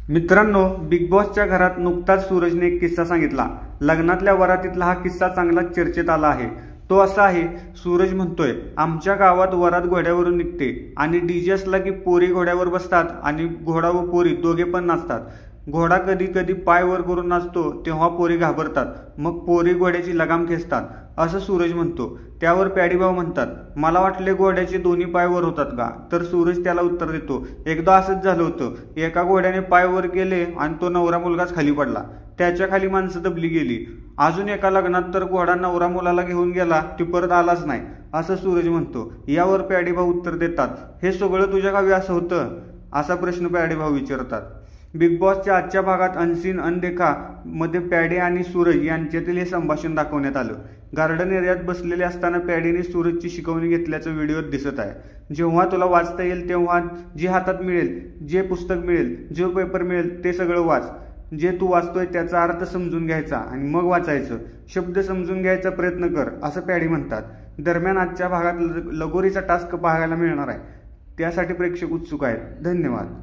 मित्रांनो, बिग बॉसच्या घरात नुकताच सूरजने एक किस्सा सांगितला। लग्नातल्या वरातीतला हा किस्सा चांगलाच चर्चेत आला आहे। तो असा आहे, सूरज म्हणतोय, आमच्या गावात वरात घोड्यावरून निघते आणि डीजे असला की पोरी घोड्यावर बसतात आणि घोडा व पोरी दोघे पण नाचतात। घोडा कधी कधी पाय वर करून नाचतो तेव्हा पोरी घाबरतात, मग पोरी घोड्याची लगाम खेचतात, असं सूरज म्हणतो। त्यावर पॅडीभाऊ म्हणतात, मला वाटले घोड्याचे दोन्ही पाय वर होतात का? तर सूरज त्याला उत्तर देतो, एकदा असंच झालं होतं, एका घोड्याने पाय वर गेले आणि तो नवरा मुलगाच खाली पडला, त्याच्या खाली माणसं दबली गेली। अजून एका लग्नात तर घोडा नवरा मुलाला घेऊन गेला, ती परत आलाच नाही, असं सूरज म्हणतो। यावर पॅडीभाऊ उत्तर देतात, हे सगळं तुझ्या गावी असं होतं? असा प्रश्न पॅडीभाऊ विचारतात। बिग बॉसच्या आजच्या भागात अनसीन अनदेखा मध्ये पॅडी आणि सूरज यांच्यातील हे संभाषण दाखवण्यात आलं। गार्डन एरियात बसलेले असताना पॅडीने सूरजची शिकवणी घेतल्याचं व्हिडिओत दिसत आहे। जेव्हा तुला वाचता येईल तेव्हा जे हातात मिळेल, जे पुस्तक मिळेल, जो पेपर मिळेल ते सगळं वाच। जे तू वाचतोय त्याचा अर्थ समजून घ्यायचा आणि मग वाचायचं, शब्द समजून घ्यायचा प्रयत्न कर, असं पॅडी म्हणतात। दरम्यान आजच्या भागात लगोरीचा टास्क पाहायला मिळणार आहे, त्यासाठी प्रेक्षक उत्सुक आहेत। धन्यवाद।